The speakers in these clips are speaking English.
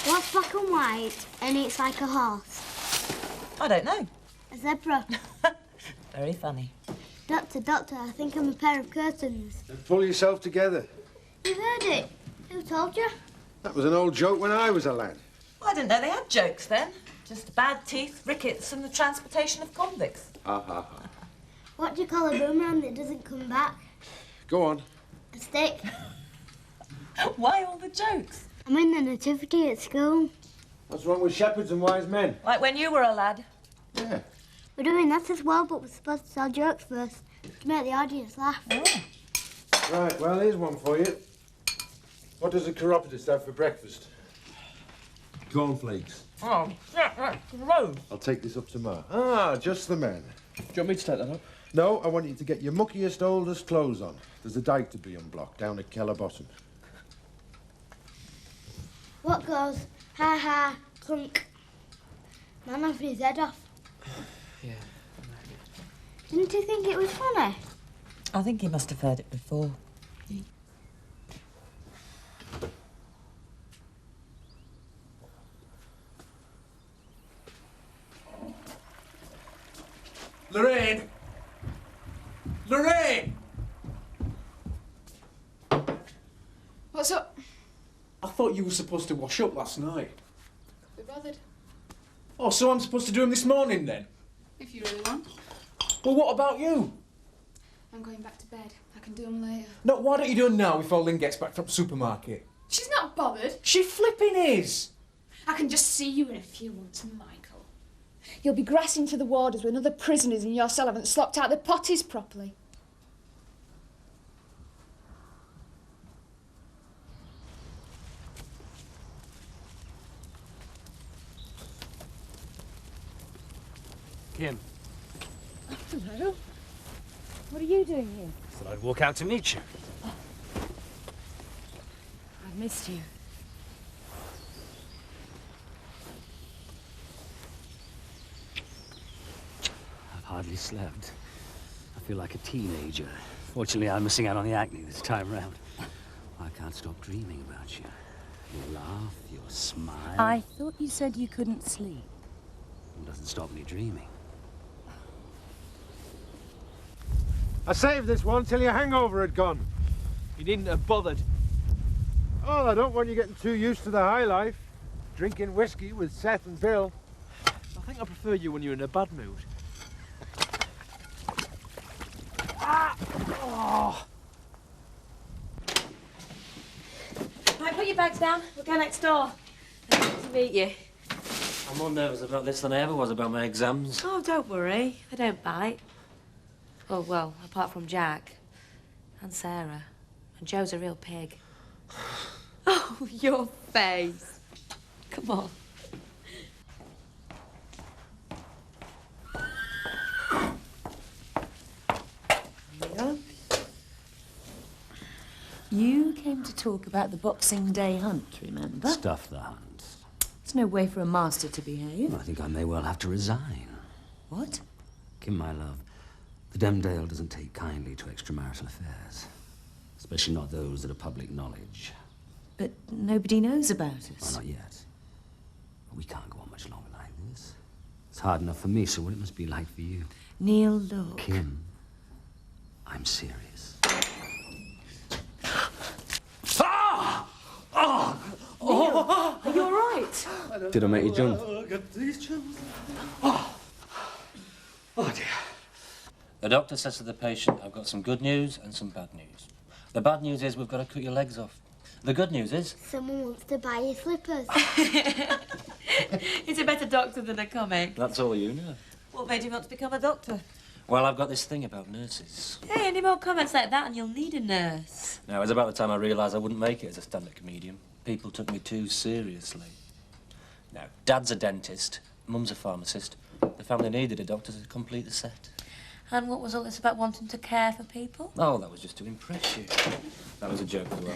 What's black and white and eats like a horse? I don't know. A zebra. Very funny. Doctor, I think I'm a pair of curtains. Then pull yourself together. You heard it. Who told you? That was an old joke when I was a lad. Well, I didn't know they had jokes then. Just bad teeth, rickets, and the transportation of convicts. Ha ha ha. What do you call a boomerang that doesn't come back? Go on. A stick. Why all the jokes? I'm in the nativity at school. What's wrong with shepherds and wise men? Like when you were a lad. Yeah. We're doing that as well, but we're supposed to tell jokes first to make the audience laugh. Oh. Right, well, here's one for you. What does a chiropodist have for breakfast? Cornflakes. Oh, yeah, that's gross. I'll take this up to Ma. Ah, just the men. Do you want me to take that up? No, I want you to get your muckiest, oldest clothes on. There's a dike to be unblocked down at Keller Bottom. What goes? Ha ha, clunk. Man having his head off. Yeah. Didn't you think it was funny? I think he must have heard it before. Lorraine! Lorraine! What's up? I thought you were supposed to wash up last night. Be bothered. Oh, so I'm supposed to do them this morning then? If you really want. Well, what about you? I'm going back to bed. I can do them later. No, why don't you do them now before Lynn gets back from the supermarket? She's not bothered. She flipping is! I can just see you in a few months, Michael. You'll be grassing to the warders when other prisoners in your cell haven't slopped out the potties properly. Kim, Hello. What are you doing here? thought I'd walk out to meet you. I've missed you. I've hardly slept. I feel like a teenager. Fortunately, I'm missing out on the acne this time round. I can't stop dreaming about you. Your laugh, your smile. I thought you said you couldn't sleep. It doesn't stop me dreaming. I saved this one till your hangover had gone. You needn't have bothered. Oh, I don't want you getting too used to the high life. Drinking whiskey with Seth and Bill. I think I prefer you when you're in a bad mood. Right, put your bags down. We'll go next door. I'd like to meet you. I'm more nervous about this than I ever was about my exams. Oh, don't worry. I don't bite. Oh, well, apart from Jack and Sarah. And Joe's a real pig. Oh, your face. Come on. Yeah. You came to talk about the Boxing Day hunt, remember? Stuff the hunt. It's no way for a master to behave. I think I may well have to resign. What? Kim, my love, the Emmerdale doesn't take kindly to extramarital affairs. Especially not those that are public knowledge. But nobody knows about Well, us. not yet. But we can't go on much longer like this. It's hard enough for me, so what it must be like for you. Neil, look. Kim, I'm serious. Are you all right? Did I make you jump? Oh dear. The doctor says to the patient, I've got some good news and some bad news. The bad news is we've got to cut your legs off. The good news is... Someone wants to buy your slippers. He's a better doctor than a comic. That's all you know. What made you want to become a doctor? Well, I've got this thing about nurses. Hey, any more comments like that and you'll need a nurse. Now, it was about the time I realised I wouldn't make it as a stand-up comedian. People took me too seriously. Now, Dad's a dentist, Mum's a pharmacist. The family needed a doctor to complete the set. And what was all this about wanting to care for people? Oh, that was just to impress you. That was a joke as well.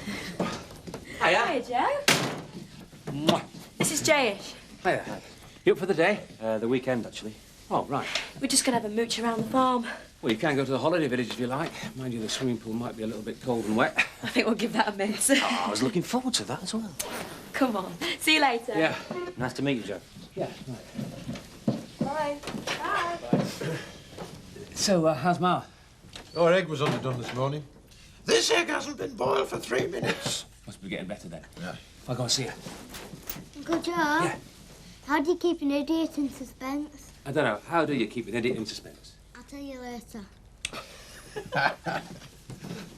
Hiya. Hi, Joe. Mwah. This is Jayish. Hiya. You up for the day? The weekend, actually. Oh, right. We're just going to have a mooch around the farm. Well, you can go to the holiday village if you like. Mind you, the swimming pool might be a little bit cold and wet. I think we'll give that a miss. Oh, I was looking forward to that as well. come on. See you later. Yeah. Nice to meet you, Joe. Yeah, right. Bye. Bye. So, how's Ma? Our egg was underdone this morning. This egg hasn't been boiled for 3 minutes. Must be getting better then. Yeah. I'll go and see her. Uncle Joe? Yeah. How do you keep an idiot in suspense? I don't know. How do you keep an idiot in suspense? I'll tell you later.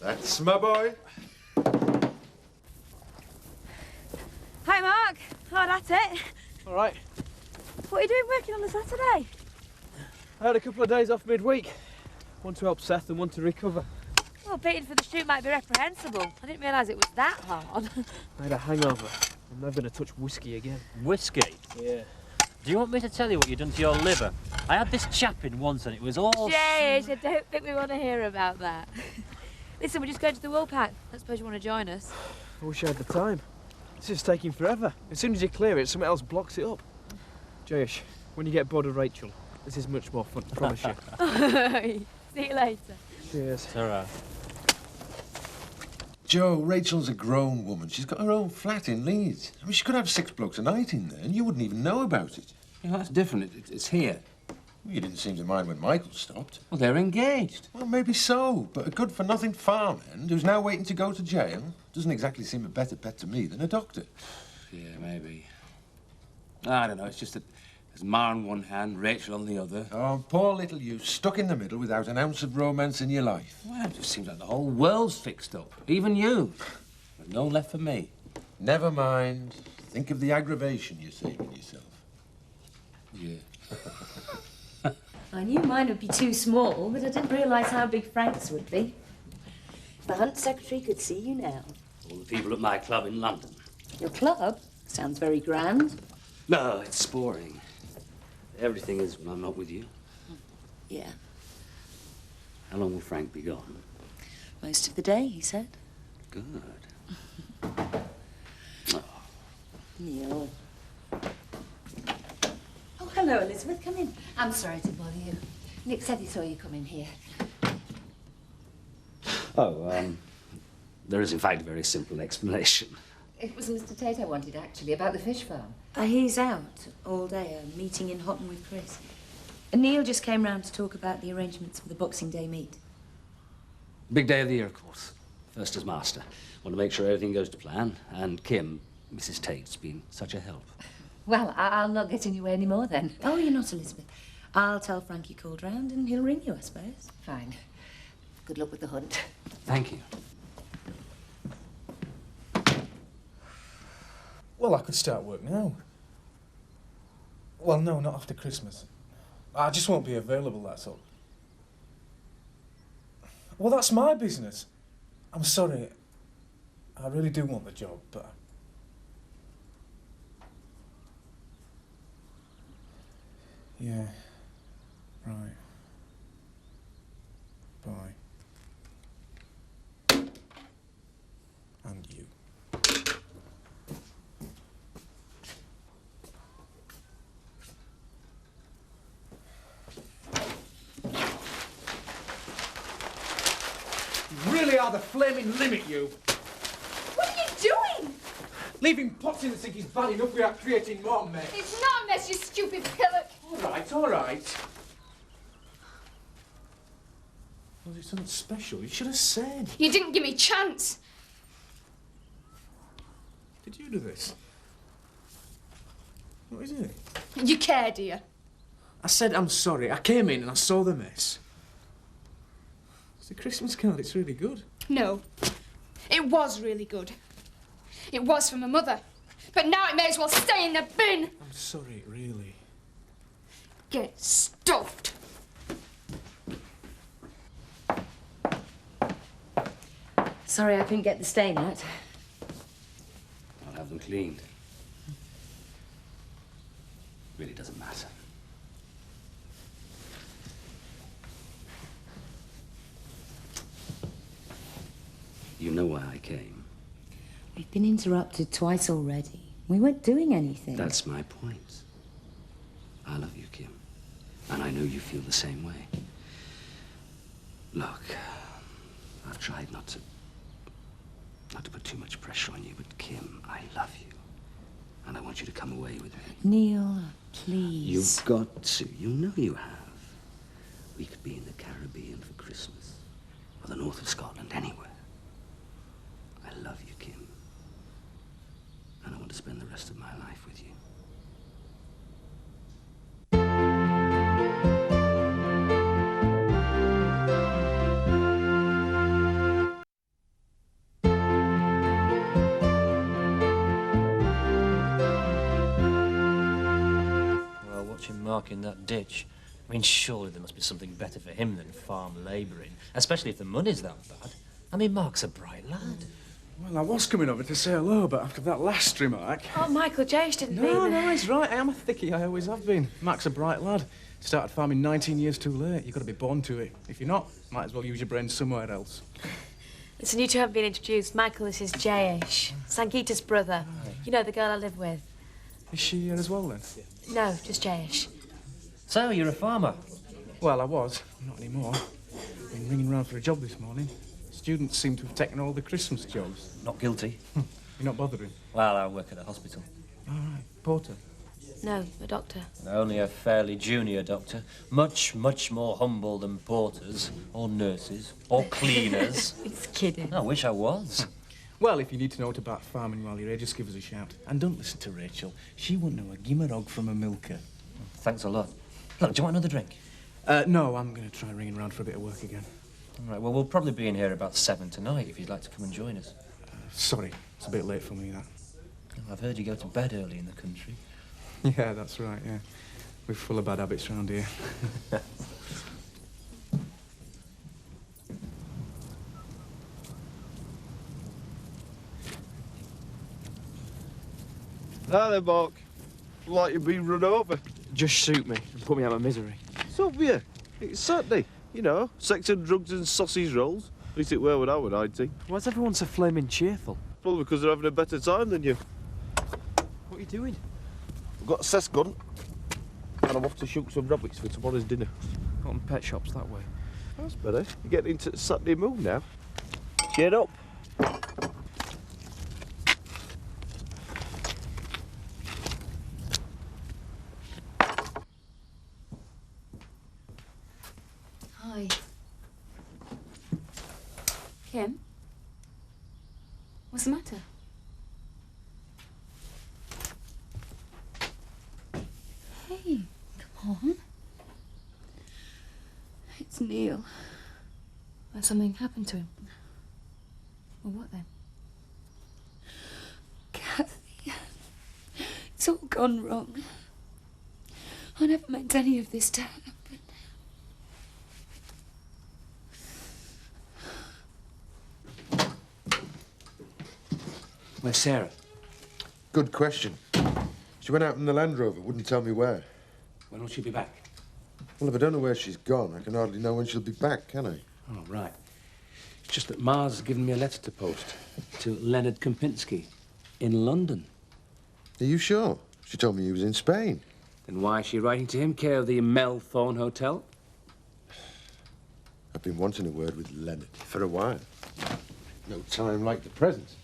That's my boy. Hi, Mark. Oh, that's it. All right. What are you doing working on a Saturday? I had a couple of days off midweek. One to help Seth and one to recover. Well, beating for the shoot might be reprehensible. I didn't realise it was that hard. I had a hangover. I'm never going to touch whiskey again. Whiskey? Yeah. Do you want me to tell you what you've done to your liver? I had this chap in once and it was all... James, I don't think we want to hear about that. Listen, we're just going to the Woolpack. I suppose you want to join us. I wish I had the time. This is taking forever. As soon as you clear it, something else blocks it up. Jayesh, when you get bored of Rachel, this is much more fun, I promise you. See you later. Cheers. Sarah. Joe, Rachel's a grown woman. She's got her own flat in Leeds. I mean, she could have 6 blokes a night in there and you wouldn't even know about it. Yeah, that's different. It's here. Well, you didn't seem to mind when Michael stopped. Well, they're engaged. Well, maybe so, but a good-for-nothing farmhand who's now waiting to go to jail doesn't exactly seem a better pet to me than a doctor. Yeah, maybe. I don't know. It's just that there's Ma on one hand, Rachel on the other. Oh, poor little you, stuck in the middle without an ounce of romance in your life. Well, it just seems like the whole world's fixed up. Even you. There's no left for me. Never mind. Think of the aggravation you're saving yourself. Yeah. I knew mine would be too small, but I didn't realise how big Frank's would be. The hunt secretary could see you now. All the people at my club in London. Your club? Sounds very grand. No, it's boring. Everything is when I'm not with you. Yeah. How long will Frank be gone? Most of the day, he said. Good. Neil. Oh, hello, Elizabeth. Come in. I'm sorry to bother you. Nick said he saw you come in here. Oh, there is in fact a very simple explanation. It was Mr. Tate I wanted, actually, about the fish farm. He's out all day, a meeting in Houghton with Chris. And Neil just came round to talk about the arrangements for the Boxing Day meet. Big day of the year, of course. First as master. Want to make sure everything goes to plan. And Kim, Mrs. Tate's been such a help. Well, I'll not get in your way any more, then. Oh, you're not, Elizabeth. I'll tell Frankie called round and he'll ring you, I suppose. Fine. Good luck with the hunt. Thank you. Well, I could start work now. Well, no, not after Christmas. I just won't be available, that's all. Well, that's my business. I'm sorry. I really do want the job, but... Yeah. Right. Bye. And you. Really are the flaming limit, you. What are you doing? Leaving pots in the sink is bad enough without creating more mess. It's not a mess, you stupid pillock. All right, all right. Was it something special? You should have said. You didn't give me a chance. Did you do this? What is it? You care, do you? I said I'm sorry. I came in and I saw the mess. It's a Christmas card. It's really good. No. It was really good. It was for my mother. But now it may as well stay in the bin. I'm sorry, really. Get stuffed. Sorry I couldn't get the stain out. I'll have them cleaned. Really doesn't matter. You know why I came. We've been interrupted twice already. We weren't doing anything. That's my point. I love you, Kim. And I know you feel the same way. Look, I've tried not to put too much pressure on you, but Kim, I love you. want you to come away with me. Neil, please. You've got to. You know you have. We could be in the Caribbean for Christmas. Or the north of Scotland, anywhere. I love you, Kim. And I want to spend the rest of my life with you. Well, watch him marking that ditch. I mean, surely there must be something better for him than farm labouring, especially if the money's that bad. I mean, Mark's a bright lad. Well, I was coming over to say hello, but after that last remark... Oh, Michael, Jace didn't mean No, that. he's right. I am a thickie. I always have been. Mac's a bright lad. Started farming 19 years too late. You've got to be born to it. If you're not, might as well use your brain somewhere else. Listen, you two haven't been introduced. Michael is his Jayesh, Sangeeta's brother. You know, the girl I live with. Is she here as well, then? No, just Jayesh. So, you're a farmer? Well, I was. Not anymore. Been ringing round for a job this morning. Students seem to have taken all the Christmas jobs. Not guilty. You're not bothering? Well, I work at a hospital. All right. Porter? No, a doctor. Only a fairly junior doctor. Much, much more humble than porters, or nurses, or cleaners. He's kidding. I wish I was. Well, if you need to know what about farming while you're here, just give us a shout. And don't listen to Rachel. She wouldn't know a gimmerog from a milker. Thanks a lot. Look, do you want another drink? No, I'm going to try ringing round for a bit of work again. All right, well, we'll probably be in here about 7 tonight if you'd like to come and join us. Sorry, it's a bit late for me, that. Oh, I've heard you go to bed early in the country. Yeah, that's right, yeah. We're full of bad habits round here. Hi there, Mark. Like you've been run over. Just shoot me and put me out of misery. So, yeah, it's Saturday. You know, sex and drugs and sausage rolls. At least it were when I was 19. Why's everyone so flaming cheerful? Probably because they're having a better time than you. What are you doing? I've got a cess gun, and I'm off to shoot some rabbits for tomorrow's dinner. Cotton pet shops that way. That's better. You're getting into the Saturday mood now. Cheer up. Hi. Kim? What's the matter? Hey, come on. It's Neil. Has something happened to him? Well, what then? Kathy, it's all gone wrong. I never meant any of this to happen. Where's Sarah? Good question. She went out in the Land Rover, wouldn't tell me where. When will she be back? Well, if I don't know where she's gone, I can hardly know when she'll be back, can I? Oh, right. It's just that Mars has given me a letter to post to Leonard Kempinski in London. Are you sure? She told me he was in Spain. Then why is she writing to him? Care of the Melthorne Hotel? I've been wanting a word with Leonard for a while. No time like the present.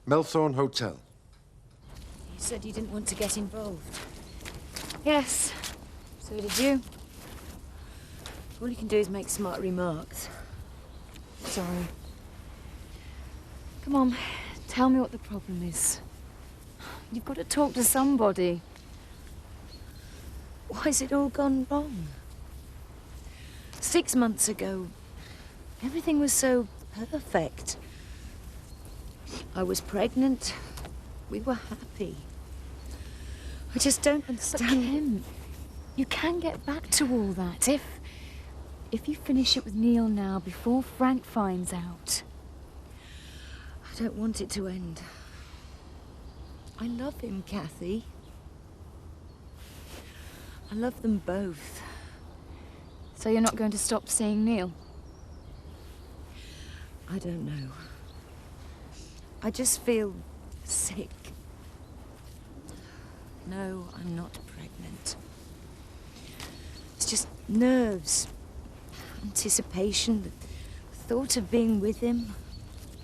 Melthorne Hotel. You said you didn't want to get involved. Yes. So did you. All you can do is make smart remarks. Sorry. Come on, tell me what the problem is. You've got to talk to somebody. Why's it all gone wrong? 6 months ago, everything was so perfect. I was pregnant. We were happy. I just don't understand. But Kim, you can get back to all that if you finish it with Neil now before Frank finds out. I don't want it to end. I love him, Kathy. I love them both. So you're not going to stop seeing Neil? I don't know. I just feel sick. No, I'm not pregnant. It's just nerves, anticipation, the thought of being with him.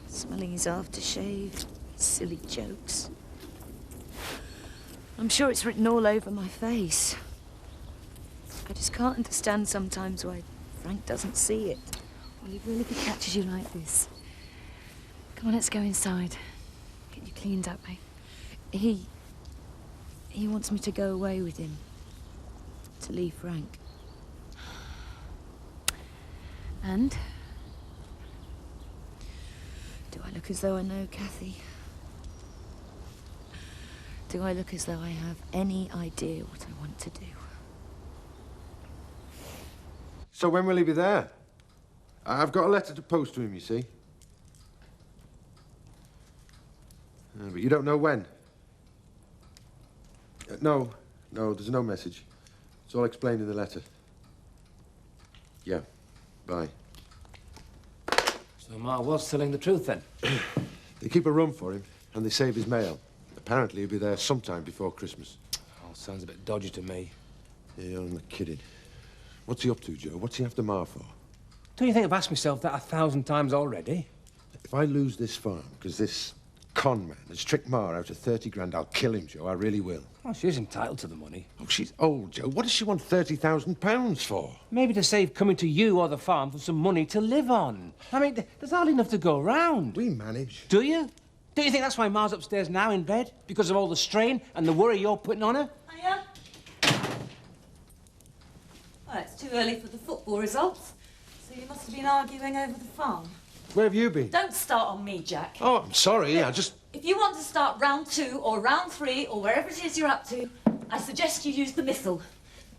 Smelling his aftershave, silly jokes. I'm sure it's written all over my face. I just can't understand sometimes why Frank doesn't see it. Well, he really catches you like this. Come on, let's go inside. Get you cleaned up, eh? He wants me to go away with him. To leave Frank. And? Do I look as though I know Kathy? Do I look as though I have any idea what I want to do? So when will he be there? I've got a letter to post to him, you see. But you don't know when? No, there's no message. It's all explained in the letter. Yeah, bye. So Ma was telling the truth, then? They keep a room for him, and they save his mail. Apparently he'll be there sometime before Christmas. Oh, sounds a bit dodgy to me. Yeah, I'm not kidding. What's he up to, Joe? What's he after Ma for? Don't you think I've asked myself that 1,000 times already? If I lose this farm, because this con man has tricked Ma out of 30 grand, I'll kill him, Joe. I really will. Oh, she's entitled to the money. Oh, she's old, Joe. What does she want £30,000 for? Maybe to save coming to you or the farm for some money to live on. I mean, there's hardly enough to go round. We manage. Do you? Don't you think that's why Ma's upstairs now in bed? Because of all the strain and the worry you're putting on her? Hiya. Well, it's too early for the football results, so you must have been arguing over the farm. Where have you been? Don't start on me, Jack. Oh, I'm sorry. I just... If you want to start round 2 or round 3 or wherever it is you're up to, I suggest you use the missile.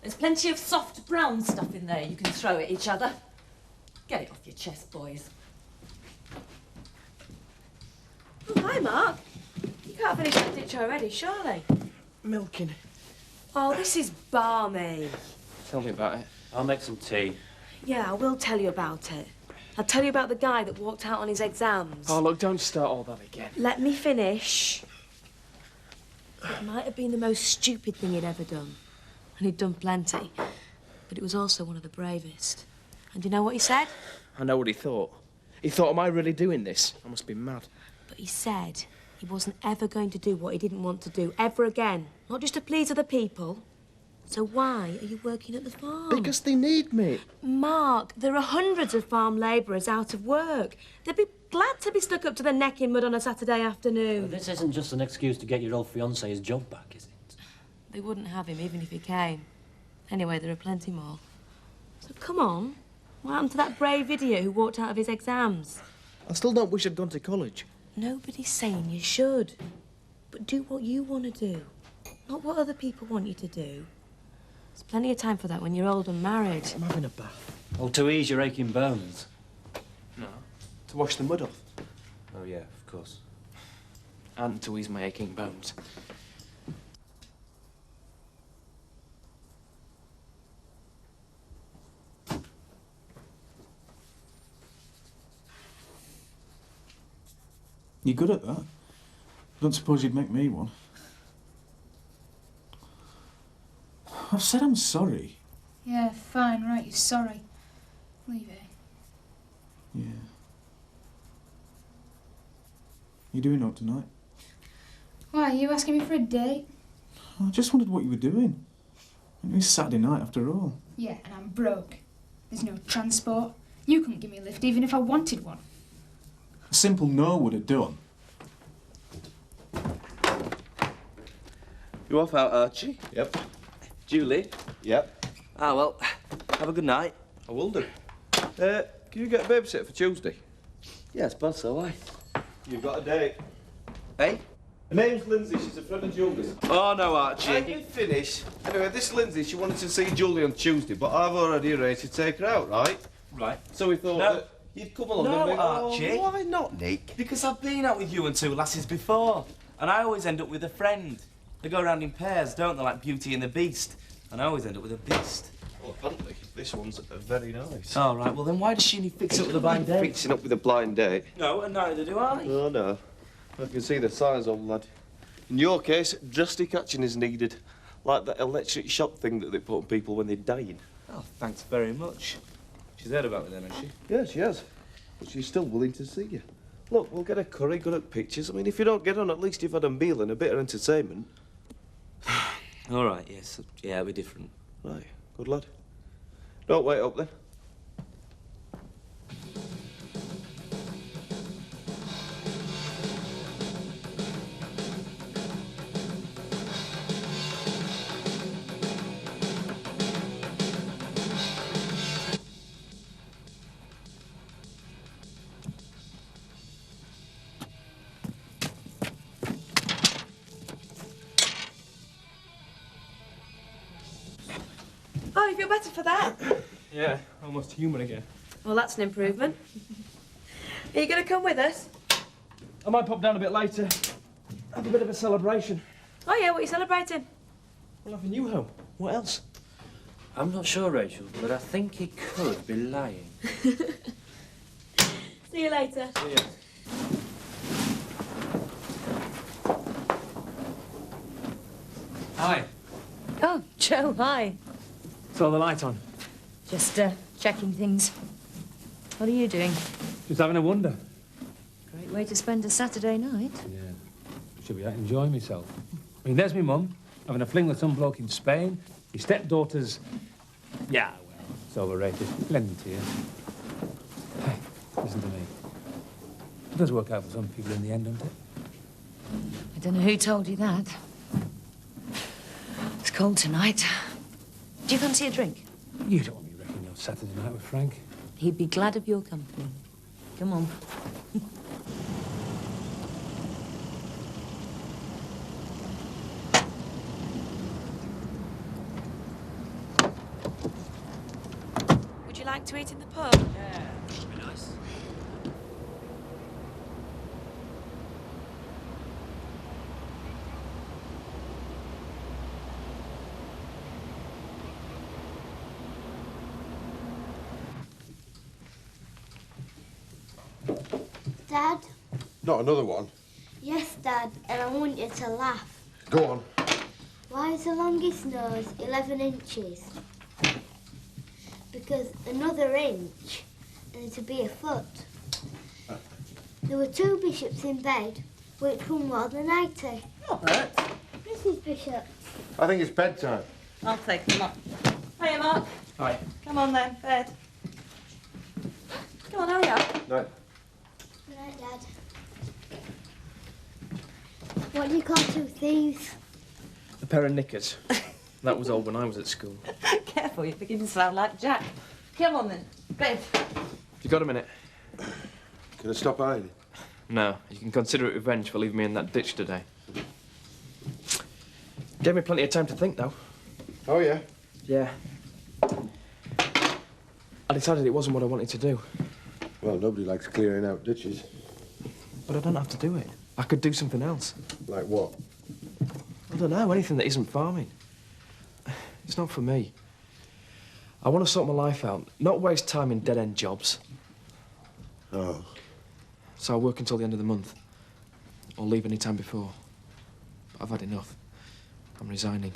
There's plenty of soft brown stuff in there you can throw at each other. Get it off your chest, boys. Oh, hi, Mark. You can't finish that ditch already, surely? Milking. Oh, this is balmy. Tell me about it. I'll make some tea. Yeah, I will tell you about it. I'll tell you about the guy that walked out on his exams. Oh, look, don't start all that again. Let me finish. It might have been the most stupid thing he'd ever done. And he'd done plenty. But it was also one of the bravest. And do you know what he said? I know what he thought. He thought, am I really doing this? I must be mad. But he said he wasn't ever going to do what he didn't want to do, ever again. Not just to please other people. So why are you working at the farm? Because they need me. Mark, there are hundreds of farm labourers out of work. They'd be glad to be stuck up to their neck in mud on a Saturday afternoon. Well, this isn't just an excuse to get your old fiancé his job back, is it? They wouldn't have him even if he came. Anyway, there are plenty more. So come on. What happened to that brave idiot who walked out of his exams? I still don't wish I'd gone to college. Nobody's saying you should. But do what you want to do. Not what other people want you to do. There's plenty of time for that when you're old and married. I'm having a bath. Oh, to ease your aching bones. No. To wash the mud off. Oh, yeah, of course. And to ease my aching bones. You're good at that. Don't suppose you'd make me one. I've said I'm sorry. Yeah, fine, right, you're sorry. Leave it. Yeah. You doing out tonight? Why, are you asking me for a date? I just wondered what you were doing. It was Saturday night after all. Yeah, and I'm broke. There's no transport. You couldn't give me a lift even if I wanted one. A simple no would have done. You off out, Archie? Yep. Julie? Yep. Ah, well, have a good night. I will do. Can you get a babysitter for Tuesday? Yeah, I suppose so, why? You've got a date. Hey? Her name's Lindsay, she's a friend of Julie's. Oh, no, Archie. Let me finish. Anyway, this Lindsay, she wanted to see Julie on Tuesday, but I've already arranged to take her out, right? Right. So we thought that you'd come along and No, make... Archie. Oh, why not, Nick? Because I've been out with you and 2 lasses before, and I always end up with a friend. They go around in pairs, don't they, like Beauty and the Beast? And I always end up with a beast. Well, apparently, this one's very nice. Oh, right, well then why does she fix it up with a blind date? Fixing up with a blind date? No, and neither do I. Oh, no. I can see the signs, old lad. In your case, drastic action is needed. Like that electric shock thing that they put on people when they're dying. Oh, thanks very much. She's heard about me then, has she? Yeah, she has. But she's still willing to see you. Look, we'll get a curry, good at pictures. I mean, if you don't get on, at least you've had a meal and a bit of entertainment. All right, yes. Yeah, it'll be different. Right, good lad. Don't wait up then. Oh, you feel better for that? Yeah, almost human again. Well, that's an improvement. Are you going to come with us? I might pop down a bit later. Have a bit of a celebration. Oh, yeah, what are you celebrating? We'll have a new home. What else? I'm not sure, Rachel, but I think he could be lying. See you later. See ya. Hi. Oh, Joe, hi. Saw the light on. Just checking things. What are you doing? Just having a wonder. Great way to spend a Saturday night. Yeah. Should be out enjoying myself. I mean, there's me mum, having a fling with some bloke in Spain. Your stepdaughter's... Yeah, well, it's overrated. Lend it to you. Hey, listen to me. It does work out for some people in the end, doesn't it? I don't know who told you that. It's cold tonight. Do you fancy a drink? You don't want me wrecking your Saturday night with Frank. He'd be glad of your company. Come on. Would you like to eat in the pub? Yeah, that'd be nice. Dad? Not another one. Yes, Dad, and I want you to laugh. Go on. Why is the longest nose 11 inches? Because another inch, and it'll be a foot. There were 2 bishops in bed. Which one more than 80? Robert? Mrs. Bishop. I think it's bedtime. I'll take them up. Hiya, Mark. Hi. Come on then, bed. Come on, hurry up. No. Good night, Dad. What do you call 2 thieves? A pair of knickers. That was old when I was at school. Careful, you're beginning to sound like Jack. Come on then, bed. You got a minute? Can I stop hiding? No, you can consider it revenge for leaving me in that ditch today. Gave me plenty of time to think, though. Oh, yeah? Yeah. I decided it wasn't what I wanted to do. Well, nobody likes clearing out ditches. But I don't have to do it. I could do something else. Like what? I don't know, anything that isn't farming. It's not for me. I want to sort my life out, not waste time in dead-end jobs. Oh. So I'll work until the end of the month. Or leave any time before. But I've had enough. I'm resigning.